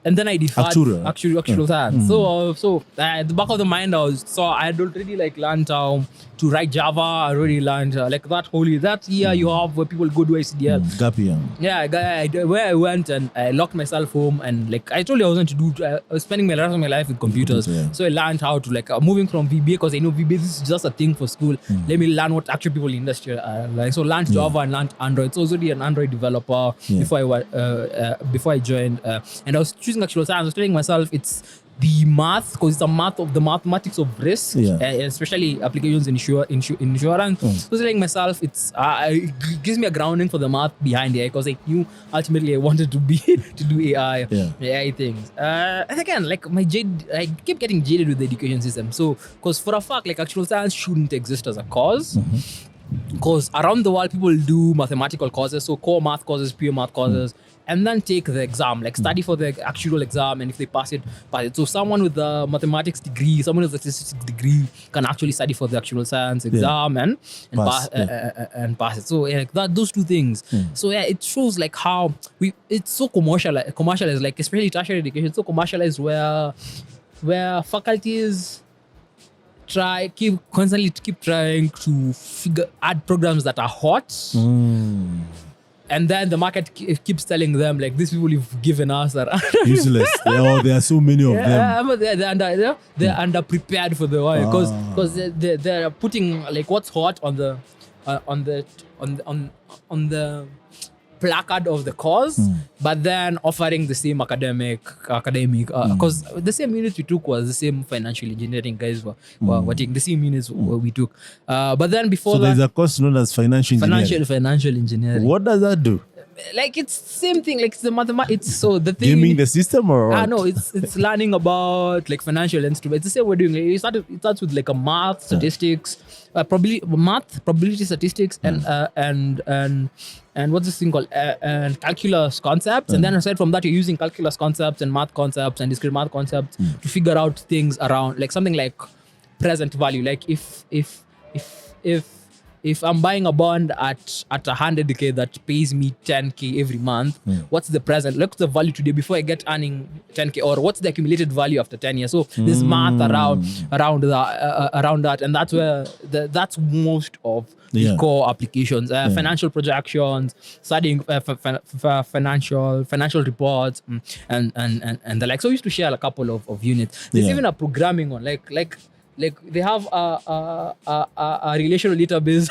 and then I deferred actual science. So at the back of the mind, I had already like learned how to write Java. I already learned like that year you have where people go to ICDL. Gap year. Yeah, where I went and I locked myself home, and like I told you I was going to do. I was spending the rest of my life with computers. So I learned how to like moving from VBA, because I know VBA this is just a thing for school. Let me learn what actual people in the industry are like. So learned Java and learned Android. So I was already an Android developer before I joined, and I was choosing actual science. I was telling myself it's the math, because it's the mathematics of risk, especially applications in insurance. So I was telling myself it gives me a grounding for the math behind it, because I knew ultimately I wanted to do AI things. And again, like I keep getting jaded with the education system. So because for a fact, like actual science shouldn't exist as a cause. Because around the world, people do mathematical courses, so core math courses, pure math courses, and then take the exam, like study for the actual exam, and if they pass it. So someone with a mathematics degree, someone with a statistics degree can actually study for the actual science exam and pass it. So like those two things. So it shows like how it's so commercialized, like especially tertiary education, so commercialized where faculties constantly keep trying to add programs that are hot, and then the market keeps telling them like these people you've given us are useless. There are so many of them. But they're underprepared for the world, because they're putting like what's hot on the placard of the course, but then offering the same academic because the same unit we took was the same financial engineering guys were taking the same units we took, but then before there's a course known as financial engineering. What does that do? Like it's same thing, like it's the mathematics. It's so the thing gaming the system or what? No, it's learning about like financial instruments. It's the same we're doing. It starts with like a math, statistics, probability statistics, and what's this thing called? And calculus concepts. And then aside from that, you're using calculus concepts and math concepts and discrete math concepts to figure out things around like something like present value. Like if I'm buying a bond at 100k that pays me 10k every month, what's the present? What's the value today before I get earning 10k, or what's the accumulated value after 10 years? So there's math around that, and that's where that's most of the core applications, financial projections, studying financial reports, and the like. So we used to share a couple of units. There's even a programming one, like they have a relational database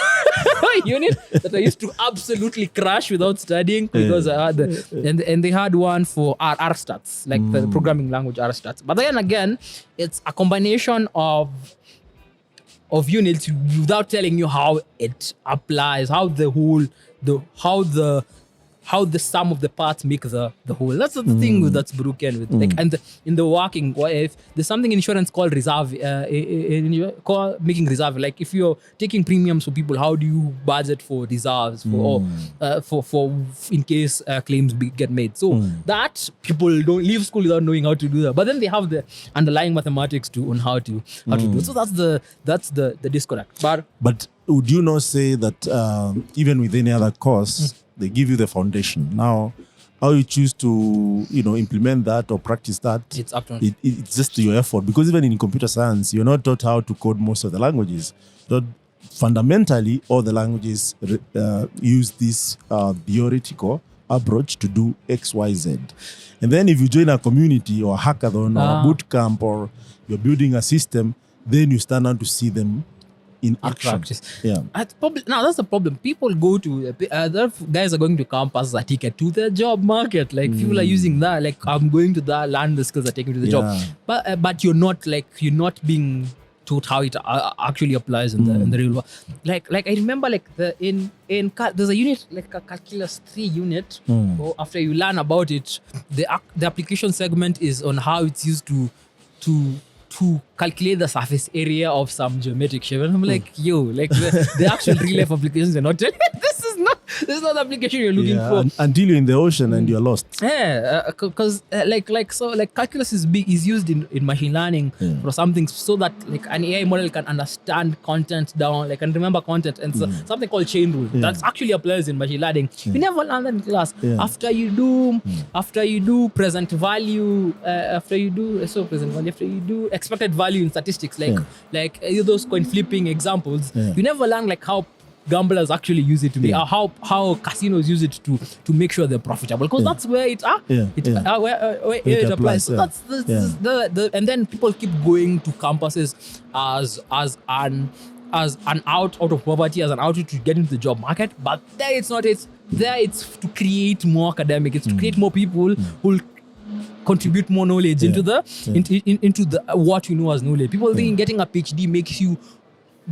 unit that I used to absolutely crash without studying, because I had and they had one for R stats, like the programming language R stats. But then again, it's a combination of units without telling you how it applies, how the sum of the parts make the whole. That's the thing that's broken with like, and in the working, if there's something in insurance called reserve, making reserve. Like if you're taking premiums for people, how do you budget for reserves for in case claims get made? So that people don't leave school without knowing how to do that. But then they have the underlying mathematics on how to do it. So that's the disconnect. But would you not say that even with any other course, they give you the foundation? Now, how you choose to, implement that or practice that, it's up to it's just your effort. Because even in computer science, you're not taught how to code most of the languages. But fundamentally, all the languages use this theoretical approach to do X, Y, Z. And then if you join a community or a hackathon or a boot camp, or you're building a system, then you start out to see them in action. Practice. That's the problem. People go to other guys are going to campus as a ticket to the job market. Like people are using that. Like I'm going to that, learn the skills that take me to the job. But you're not being taught how it actually applies in the real world. Like I remember there's a unit like a calculus 3 unit. After you learn about it, the application segment is on how it's used to calculate the surface area of some geometric shape. And I'm like, the actual real life applications are not telling this is not This is not the application you're looking for. Until you're in the ocean and you're lost. Yeah, because calculus is used in machine learning for something so that like an AI model can understand content down, like can remember content, and so something called chain rule that's actually applies in machine learning. You never learn that in class. After you do present value, after you do expected value in statistics, like those coin flipping examples, you never learn like how gamblers actually use it to be how casinos use it to make sure they're profitable, because that's where it applies. So that's the and then people keep going to campuses as an out of poverty, as an outlet to get into the job market, but there it's not. It's to create more academic. It's to create more people who contribute more knowledge into the what you know as knowledge. People think getting a PhD makes you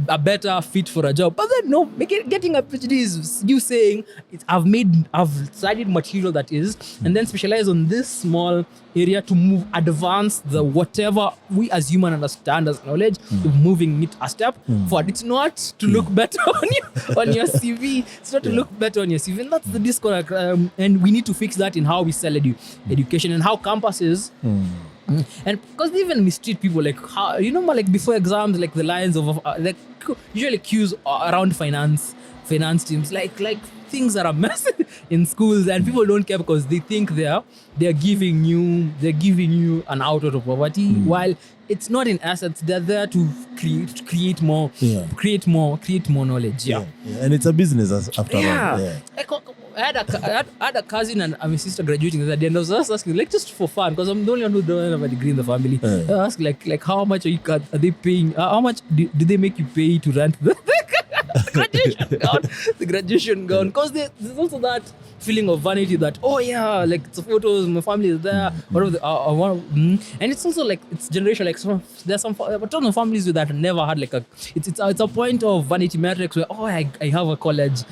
a better fit for a job, but then no, getting a PhD is you saying I've studied material that is, and then specialize on this small area to advance the whatever we as human understand as knowledge, moving it a step forward. It's not to look better on your CV. It's not to look better on your CV, and that's the disconnect. And we need to fix that in how we sell education and how campuses. And because they even mistreat people, like how like before exams, like the lines of like usually queues around finance teams, like things that are mess in schools, and people don't care because they think they're giving you an out of poverty, while it's not in assets. They're there to create more knowledge. And it's a business after all. I had a cousin and my sister graduating the other day, and I was just asking, like, just for fun, because I'm the only one who don't have a degree in the family. I asked, like how much are they paying? How much do they make you pay to rent the graduation gown? Because there's also that feeling of vanity that, like it's photos, my family is there, whatever. And it's also like it's generation. Like there's some families that never had like it's a point of vanity metrics where I have a college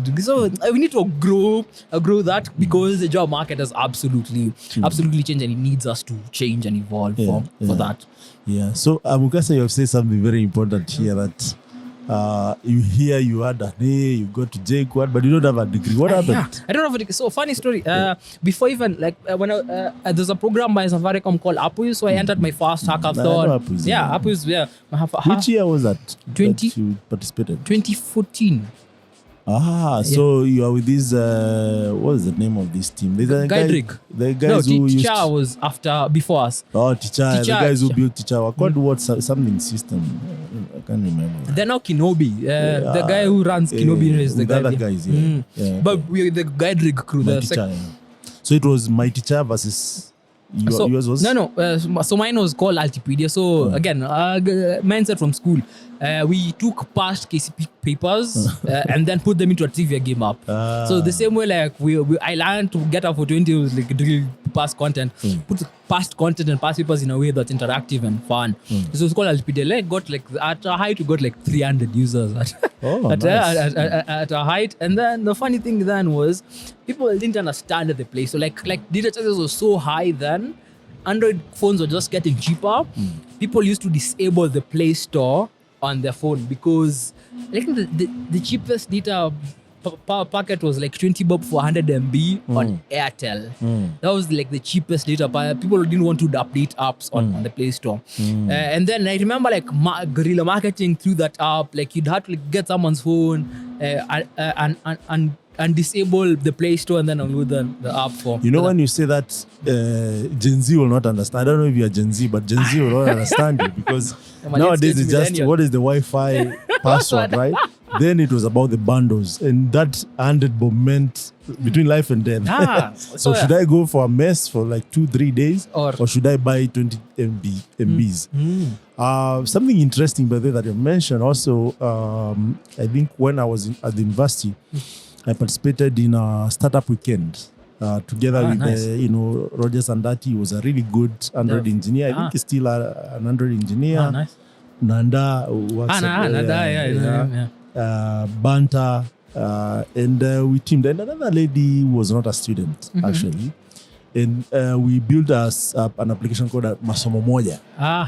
degree. So we need to grow that, because the job market has absolutely changed, and it needs us to change and evolve for that. Yeah. So Amukasa, you have said something very important here, that you had an A, you got to JQuad, but you don't have a degree. What happened? I don't have a degree. So funny story. Before even when there's a program by Safaricom called Apus, so I entered my first hackathon. Apus. Yeah. Which year was that? 20 that you participated? 2014. So you are with this, what is the name of this team? Guidrig. The guys who used... Teacher was before us. Teacher. The guys who built Teacher were called what? Something system. I can't remember. They're now Kinobi. The guy who runs Kinobi is the guy. The other guys, But we're the Guidrig crew. So it was My Teacher versus... yours was? No. So mine was called Altipedia. So again, mindset from school. We took past KCPE papers and then put them into a trivia game app. So the same way, like I learned to get up for 20 was like drill past content, put past content and past papers in a way that's interactive and fun. So it's called Altipedia. Like got like at a height we got like 300 users at a height. And then the funny thing then was people didn't understand the place. So like data charges were so high then. Android phones were just getting cheaper. People used to disable the Play Store on their phone, because like the cheapest data packet was like 20 bob for 100 MB on Airtel. That was like the cheapest data. People didn't want to update apps on the Play Store. And then I remember like guerrilla marketing through that app. Like you'd have to like, get someone's phone and disable the Play Store and then download the app for. When you say that, Gen Z will not understand. I don't know if you are Gen Z, but Gen Z will not understand you, because nowadays it's just what is the Wi-Fi password, right? Then it was about the bundles, and that 100 bob meant between life and death. So should I go for a mess for like 2-3 days, or should I buy 20 MBs? Something interesting by the way that you mentioned also, I think when I was at the university, I participated in a startup weekend together with Rogers Andati. He was a really good Android engineer. I think he's still an Android engineer. Nice. Nanda works Banta, and we teamed. And another lady who was not a student actually, and we built an application called Masomo Moja.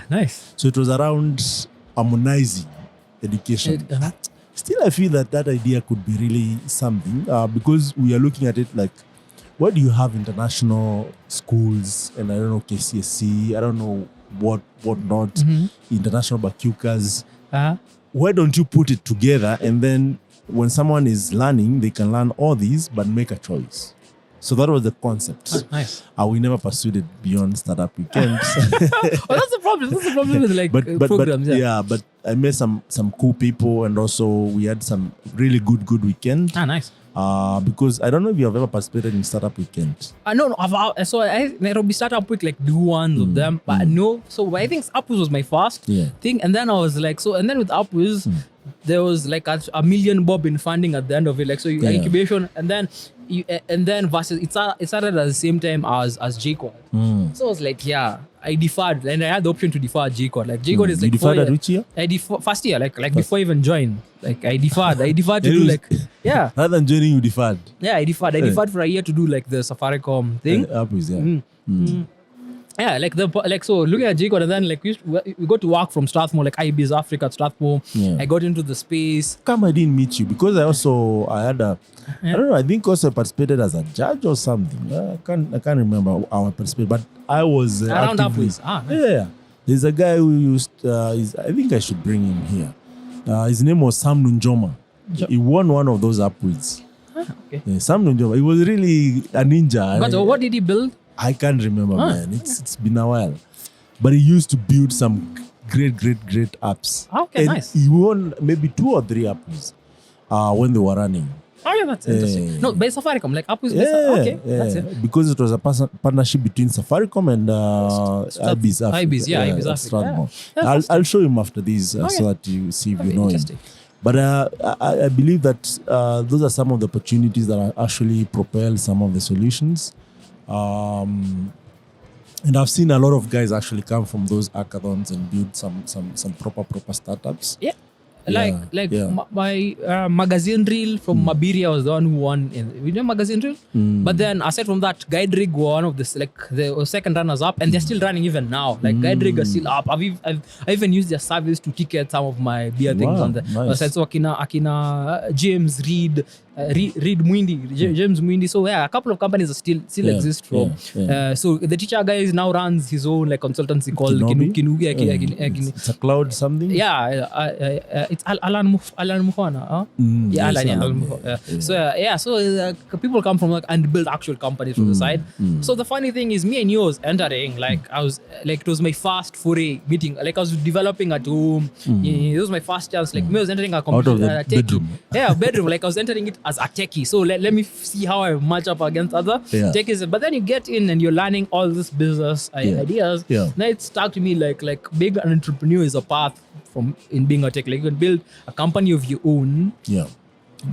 Nice. So it was around harmonizing education. still I feel that idea could be really something because we are looking at it like, why do you have international schools and I don't know KCSE, I don't know what not, international bakukas. Why don't you put it together and then when someone is learning, they can learn all these but make a choice. So that was the concept. Oh, nice. We never pursued it beyond startup weekends. That's the problem. That's the problem with like programs. But I met some cool people and also we had some really good weekends. Nice. Because I don't know if you have ever participated in startup weekend. No. So I Nairobi startup week like do one of them, but no. So I think Upwiz was my first thing, and then I was like, and then with Upwiz, there was like a million bob in funding at the end of it, like so incubation, and then versus it started at the same time as JQuad. So I was like, I deferred, and I had the option to defer JQuad. Like JQuad is like you deferred at which year? I first year, like before I even joined. Like I deferred to do like rather than joining, you deferred. Yeah, I deferred for a year to do like the Safaricom thing. Yeah, so looking at JCode and then like we got to work from Strathmore, like IB's Africa at Strathmore. I got into the space. Come, I didn't meet you because I had I don't know, I think also I participated as a judge or something. I can't remember how I participated, but I was around Upwiz. Yeah. There's a guy who used I think I should bring him here. His name was Sam Nunjoma. He won one of those Upwiz. Okay. Yeah, Sam Nunjoma. He was really a ninja. But what did he build? I can't remember, man. It's been a while. But he used to build some great apps. Okay, and nice. He won maybe 2 or 3 apps when they were running. Oh, yeah, that's interesting. No, by Safaricom, like Upwiz. That's it. Because it was a partnership between Safaricom and IB's Africa. IB's Africa. I'll show him after this so that you see if you know him. But I believe that those are some of the opportunities that are actually propel some of the solutions. And I've seen a lot of guys actually come from those hackathons and build some proper startups. Yeah. My magazine reel from Mabiria was the one who won in magazine reel. But then aside from that, Guide Rig were one of the second runners up, and they're still running even now. Like Guide Rig are still up. I even used their service to ticket some of my beer things on the website. So Akina James Reed Mwindi, James Mwindi. So a couple of companies that still exist from. So the teacher guy now runs his own like consultancy called Kinugi. It's a cloud something. It's Alan Mufana. Alan Mufana. So people come from and build actual companies from the side. So the funny thing is, me and you was entering I was it was my first foray meeting. Like I was developing at home. It was my first chance. Like me was entering a computer out of the bedroom. Bedroom. Like I was entering it as a techie. So let me see how I match up against other techies. But then you get in and you're learning all this business ideas. Now it stuck to me like being an entrepreneur is a path from in being a tech. Like you can build a company of your own.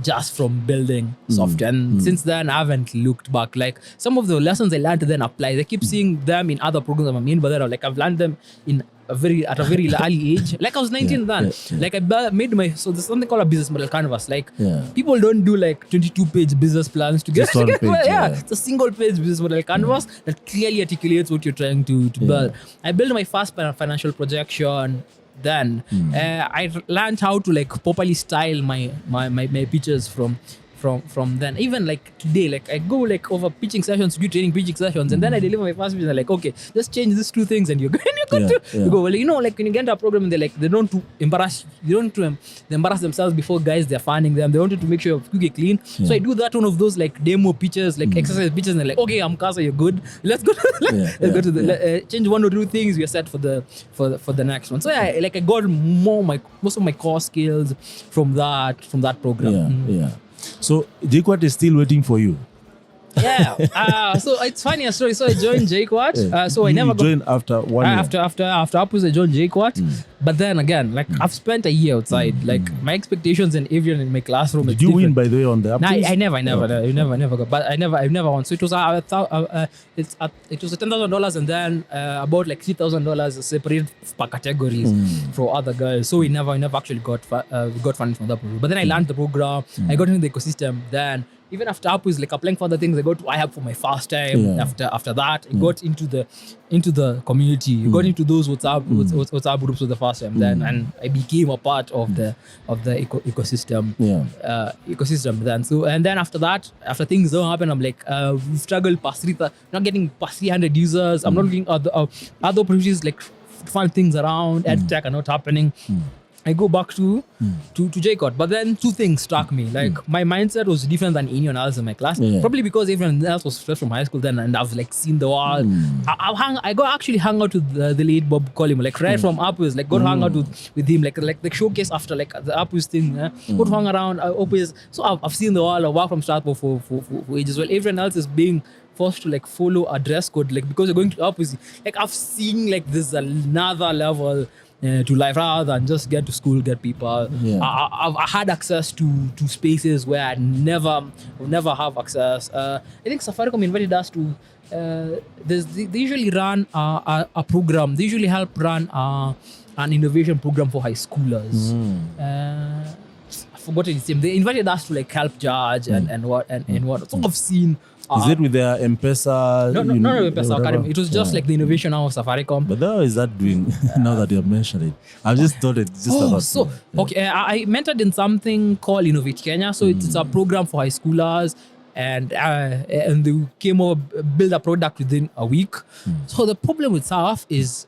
Just from building software. And since then, I haven't looked back. Like some of the lessons I learned then apply. I keep seeing them in other programs I'm in, but then I've learned them at a very early age. Like I was 19 then. Like I made so there's something called a business model canvas. Like people don't do like 22-page business plans to get it's a single-page business model canvas that clearly articulates what you're trying to build. I built my first financial projection. Then I learned how to like properly style my pitches from then. Even like today, like I go like over pitching sessions, do training pitching sessions, and then I deliver my first pitch. And like, okay, just change these 2 things, and you're good to go. Well, like when you get into a program, they don't to embarrass. They don't to they embarrass themselves before guys they're fanning them. They wanted to make sure you're clean. So I do that one of those like demo pitches, like exercise pitches, and they're like, okay, Amukasa, you're good. Let's go. Let's go to the change 1 or 2 things. We're set for the next one. So I got most of my core skills from that program. So JQuad is still waiting for you. So it's funny a story. So I joined JQuad. So I never joined after 1 year. After Upwiz, I joined JQuad. But then again, like I've spent a year outside. Like my expectations and everyone in my classroom. Did you win, by the way, on the Upwiz? I never got. But I've never won. So it was it was $10,000 and then about like $3,000 separated per categories for other guys. So we never actually got funding from that program. But then I learned the program. I got into the ecosystem. Then even after Apu is like applying for other things, I got to IHAB for my first time. After that, I got into the community. I got into those WhatsApp groups for the first time then, and I became a part of the ecosystem. Ecosystem then. So and then after that, after things don't happen, I'm like we struggled past not getting past 300 users. I'm not looking at the other opportunities like fun things around EdTech are not happening. I go back to JCOT, but then two things struck me. Like my mindset was different than anyone else in my class. Probably because everyone else was fresh from high school then, and I've like seen the world. I got actually hung out with the late Bob Collymore, like right from Apus. Like got hung out with him, like the showcase after like the Apus thing. Got hung around Apus. So I've seen the world. I work from Strasbourg for ages. Well, everyone else is being forced to like follow a dress code, like because you're going to Apus. Like I've seen like this another level to life rather than just get to school, get people. I had access to spaces where I never have access. I think Safaricom invited us to. They usually run a program. They usually help run an innovation program for high schoolers. I forgot his name. They invited us to like help judge and what. So I've seen. Is it with their M-Pesa? No, M-Pesa Academy. It was just like the innovation of Safaricom. But how is that doing now that you have mentioned it? I've just thought it's just about... Okay, I mentored in something called Innovate Kenya. So it's a program for high schoolers. And they came over, build a product within a week. So the problem with SAF is...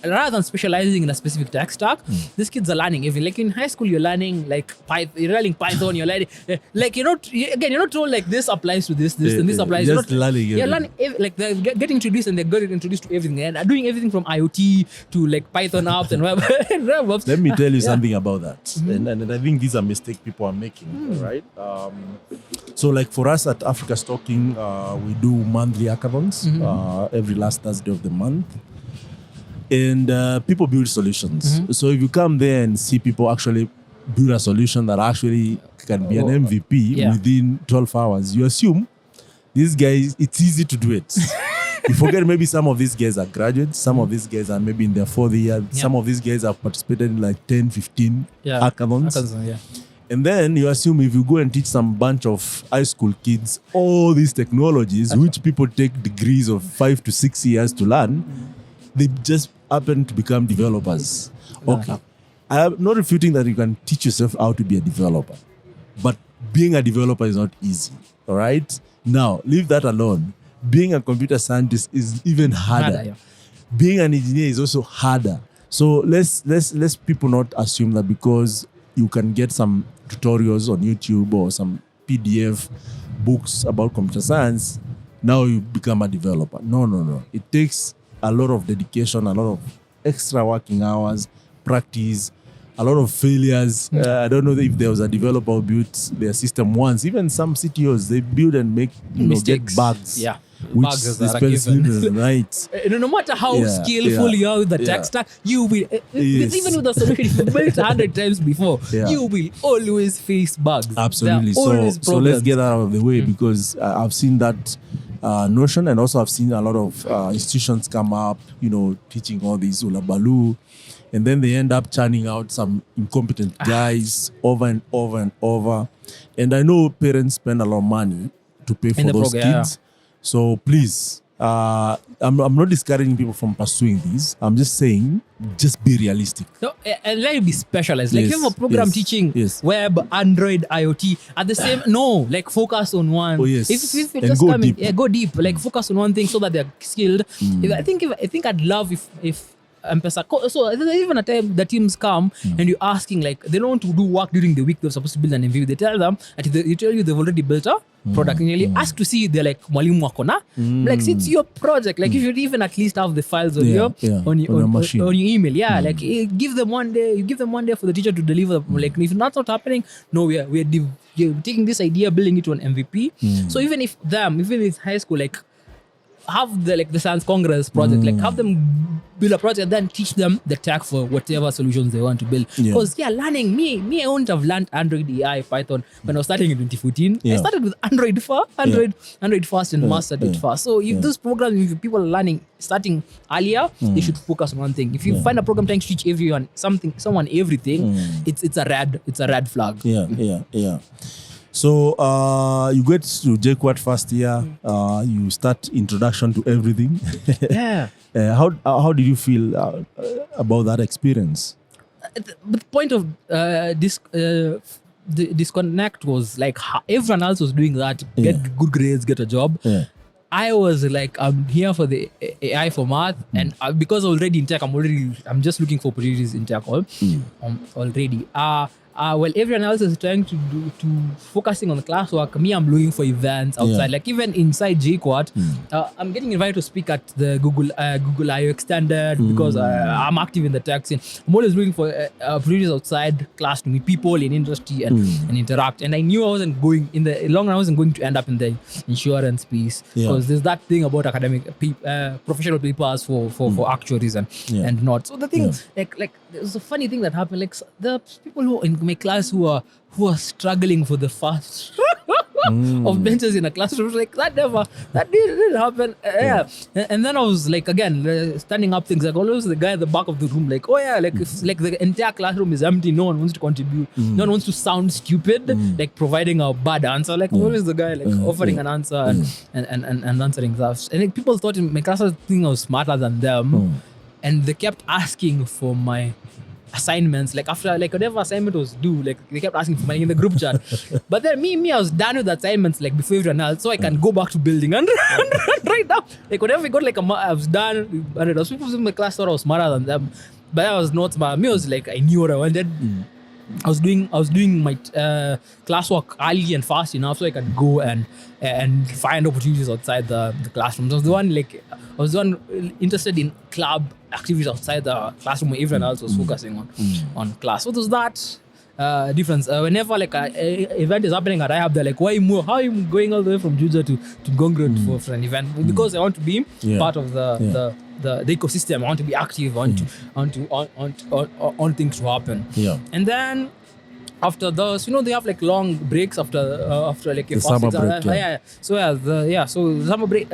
rather than specializing in a specific tech stack, these kids are learning everything. Like in high school, you're learning like you're learning Python, you're learning like you're not told like this applies to this and this applies. Just learning. You're learning like they're getting introduced and they're getting introduced to everything and are doing everything from IoT to like Python apps and web apps. Let me tell you something about that, and I think these are mistakes people are making. Right? So like for us at Africa Stocking, we do monthly hackathons every last Thursday of the month. And people build solutions. So if you come there and see people actually build a solution that actually can be an MVP within 12 hours, you assume these guys, it's easy to do it. You forget maybe some of these guys are graduates, some of these guys are maybe in their fourth year, some of these guys have participated in like 10, 15 hackathons. And then you assume if you go and teach some bunch of high school kids all these technologies, which people take degrees of 5 to 6 years to learn, they just happen to become developers. Okay. I am not refuting that you can teach yourself how to be a developer. But being a developer is not easy. All right? Now, leave that alone. Being a computer scientist is even harder. Being an engineer is also harder. So let's people not assume that because you can get some tutorials on YouTube or some PDF books about computer science, now you become a developer. No. It takes a lot of dedication, a lot of extra working hours, practice, a lot of failures. I don't know if there was a developer who built their system once. Even some CTOs, they build and make get bugs. Yeah. Which bugs they spend sleepless nights. No matter how skillful you are with the tech stack, you will, even with the solution, if you built 100 times before, you will always face bugs. Absolutely. So let's get that out of the way because I've seen that notion, and also I've seen a lot of institutions come up, teaching all these ulabalu, and then they end up churning out some incompetent guys over and over and over. And I know parents spend a lot of money to pay for those kids. So please, I'm not discouraging people from pursuing these. I'm just saying, just be realistic. No, and let it be specialized. Like you have a program teaching web, Android, IoT at the same. No, like focus on one. Oh yes. If just go come deep. Go deep. Like focus on one thing so that they're skilled. I think I'd love if M-Pesa. So even at time the teams come and you're asking like they don't want to do work during the week they're supposed to build an MVP. They tell them they tell you they've already built a product and you ask to see they're like mwalimu wako na like it's your project, like you should even at least have the files on your machine, on your email. Like give them one day for the teacher to deliver. Like if that's not happening, no, we're taking this idea, building it to an MVP. So even if high school, like have the Science Congress project, like have them build a project, then teach them the tech for whatever solutions they want to build. Because learning me, I wouldn't have learned Android, AI, Python when I was starting in 2014. I started with Android first and mastered it first. So if those programs, if people are learning starting earlier, they should focus on one thing. If you find a program trying to teach everyone someone everything, it's a red flag. So you get to JQuat first year. You start introduction to everything. Yeah. How did you feel about that experience? The point of the disconnect was like everyone else was doing that, get good grades, get a job. I was like, I'm here for the AI for math, and because already in tech, I'm just looking for opportunities in tech already. Well, everyone else is trying to focusing on the classwork. Me, I'm looking for events outside. Like even inside JQuat, I'm getting invited to speak at the Google I/O Extended because I'm active in the tech scene. I'm always looking for opportunities outside class to meet people in industry and interact. And I knew I wasn't going in the long run. I wasn't going to end up in the insurance piece because there's that thing about academic professional papers for actuaries and not. So the thing like there's a funny thing that happened. Like the people who in my class who are struggling for the first of benches in a classroom, like that didn't happen. And then I was like, again, standing up things like always the guy at the back of the room, like, oh yeah, like if like the entire classroom is empty, no one wants to contribute, no one wants to sound stupid, like providing a bad answer, like always the guy like offering an answer and answering stuff. And like, people thought in my class I was smarter than them, and they kept asking for my assignments, like after like whatever assignment was due, like they kept asking for money in the group chat. But then me I was done with the assignments like before everyone else, so I can go back to building and right now, like whatever we got, like I was done. And it was people in my class thought I was smarter than them, but I was not smart. Me, I was like, I knew what I wanted. I was doing my classwork early and fast enough so I could go and find opportunities outside the classroom. So I was the one interested in club activities outside the classroom where everyone else was focusing on class. So there's that difference. Whenever like an event is happening at IHAB, they're like, how are you going all the way from Juja to Gongro for an event? Because I want to be part of the ecosystem. I want to be active. I want things to happen. And then after those, they have like long breaks after like a summer break. So summer break.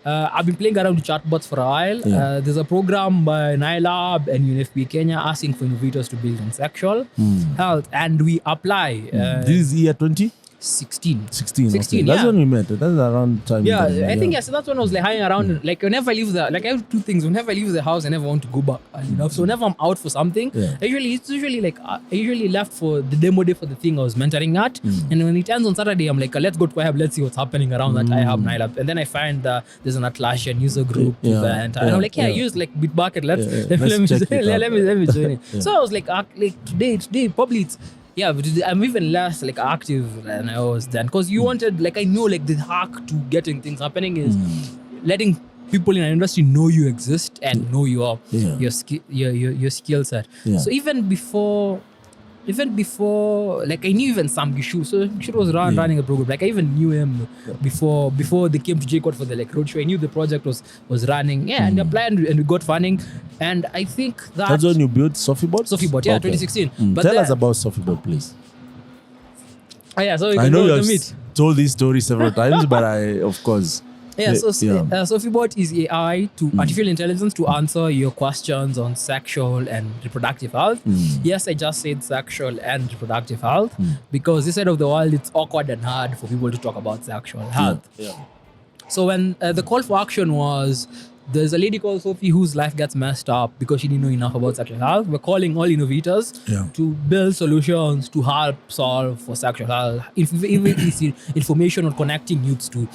I've been playing around with chatbots for a while. There's a program by NILAB and UNFP Kenya asking for innovators to build on sexual health, and we apply. This is year 20? 16. Okay. That's when we met. That's around time. I think yes. So that's when I was like hanging around. Like whenever I leave I have two things. Whenever I leave the house, I never want to go back. So whenever I'm out for something, it's usually like I usually left for the demo day for the thing I was mentoring at. And when it ends on Saturday, I'm like, let's go to IHAB. Let's see what's happening around that IHAB NILAB. And then I find there's an Atlassian user group event. And I'm like, I use like Bitbucket. Let me join it. So I was like today probably it's. Yeah, but I'm even less like active than I was then, because you wanted, like, I know like the hack to getting things happening is letting people in an industry know you exist and know your skill set. So even before, like I knew even Sam Gishu. So Gishu was running a program. Like I even knew him before they came to JCode for the like roadshow. I knew the project was running. And applied and we got funding. And I think that's when you built SophieBot? SophieBot, 2016. But tell us about SophieBot, please. So we I can know go you've to meet. told this story several times, but of course. SophieBot is AI to artificial intelligence to answer your questions on sexual and reproductive health. Yes, I just said sexual and reproductive health because this side of the world, it's awkward and hard for people to talk about sexual health. So when the call for action was, there's a lady called Sophie whose life gets messed up because she didn't know enough about sexual health. We're calling all innovators to build solutions to help solve for sexual health. Even information on connecting youths to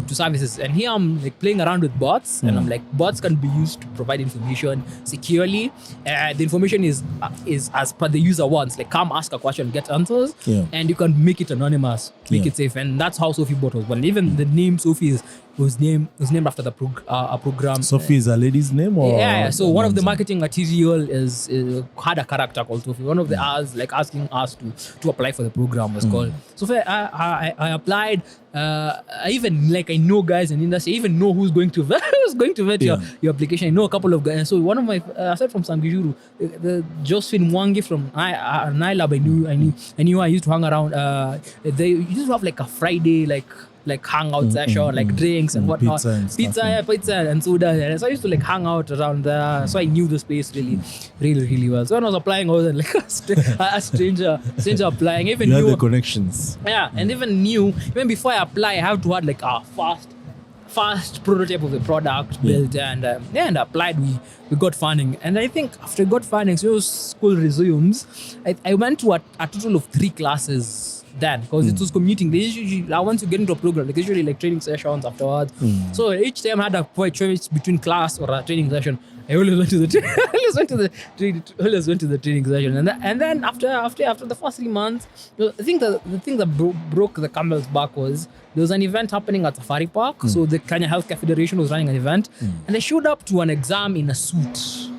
services. And here I'm like playing around with bots, and I'm like, bots can be used to provide information securely. The information is as per the user wants. Like, come ask a question, get answers, and you can make it anonymous, make it safe. And that's how SophieBot was born. Even the name Sophie was named after the program. Sophie is a lady's name, or so one of the marketing material had a character called Sophie. One of the ads, like asking us to apply for the program, was called Sophie. I applied. I even like, I know guys in the industry. I even know who's going to vet your application. I know a couple of guys. So one of my aside from Sangijuru, the Josephine Mwangi from NILAB, I knew. I used to hang around. They used to have like a Friday, like like hangout session, like drinks and whatnot. Pizza and soda. And so I used to like hang out around there. So I knew the space really well. So when I was applying, I was like a stranger applying. Even you had knew the connections. Yeah, and even knew even before I apply, I have to have like a fast prototype of the product built, and applied. We got funding, and I think after I got funding, so school resumes. I went to a total of 3 classes then, because it was commuting. They usually, once you get into a program, like usually like training sessions afterwards. So each time I had a choice between class or a training session. I always went to the training session, and then after the first 3 months, I think the thing that broke the camel's back was there was an event happening at Safari Park. So the Kenya Healthcare Federation was running an event, and I showed up to an exam in a suit.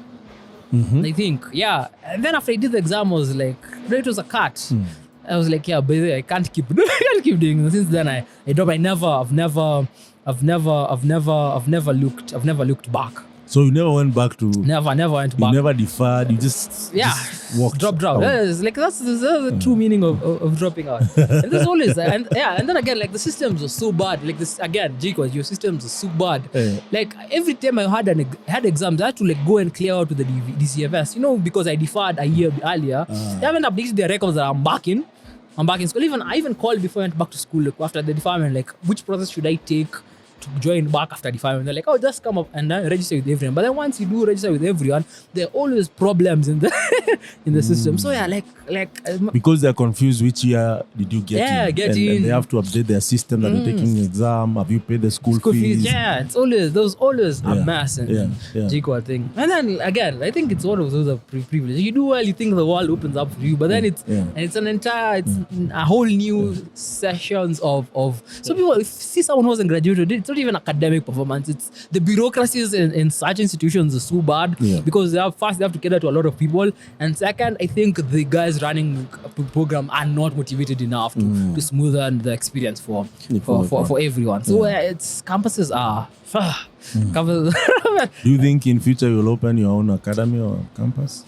I think, yeah. And then after I did the exam, I was like, it was a cut. I was like, yeah, but I can't keep doing it. Since then, I dropped. I've never looked back. So you never went back to... Never went back. You never deferred. You just walked. Dropped out. That's the true meaning of dropping out. And there's always... And then again, like the systems are so bad. Like this, again, Jiko, your systems are so bad. Like every time I had exams, I had to like go and clear out with the DCFS. You know, because I deferred a year earlier. They haven't updated their records that I'm back in school. I even called before I went back to school, like after the deferment, like which process should I take to join back after deferment? They're like, oh, just come up and register with everyone. But then once you do register with everyone, there are always problems in the system. So yeah, because they're confused which year did you get in. And they have to update their system that you're taking an exam. Have you paid the school fees? Yeah, it's always a mess and Jiko thing. And then again, I think it's one of those privileges. You do well, you think the world opens up for you, but then it's a whole new sessions of so people, if you see someone who hasn't graduated, it's not even academic performance. It's the bureaucracies in such institutions are so bad because they have to cater to a lot of people, and second, I think the guys running a program are not motivated enough to smoothen the experience for everyone. So it's campuses are. Do you think in future you'll open your own academy or campus?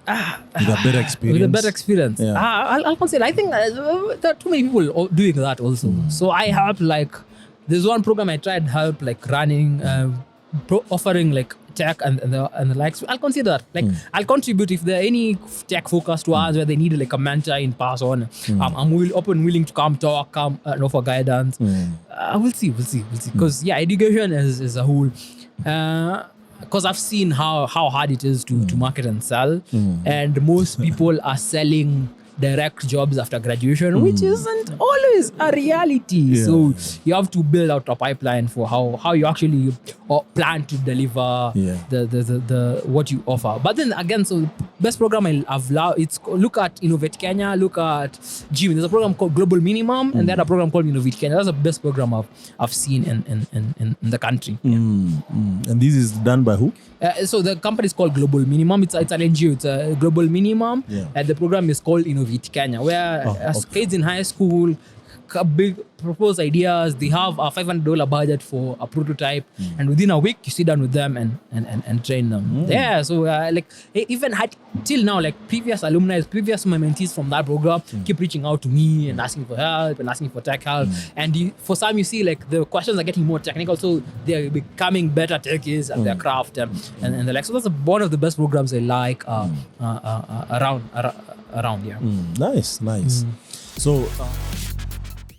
With a better experience. Yeah. I'll consider. I think there are too many people doing that also. So I help there's one program I tried help running, offering tech and the likes. I'll consider that. I'll contribute if there are any tech focused ones where they need a mentor in person. I'm willing to come talk, and offer guidance. We'll see. Because education is a whole. Because I've seen how hard it is to market and sell, and most people are selling direct jobs after graduation, which isn't always a reality. So you have to build out a pipeline for how you actually plan to deliver the what you offer. But then again, so best program I've loved, it's look at Innovate Kenya, look at Jimmy. There's a program called Global Minimum, and then a program called Innovate Kenya. That's the best program I've seen in the country. And this is done by who? So the company is called Global Minimum. It's an NGO. It's a Global Minimum. And the program is called Innovate Kenya, where kids in high school big propose ideas. They have a $500 budget for a prototype, and within a week you sit down with them and train them. So even till now, previous alumni, previous mentees from that program keep reaching out to me and asking for help and asking for tech help. And for some, you see the questions are getting more technical, so they're becoming better techies at their craft and the like. So that's one of the best programs I like around here. Nice. So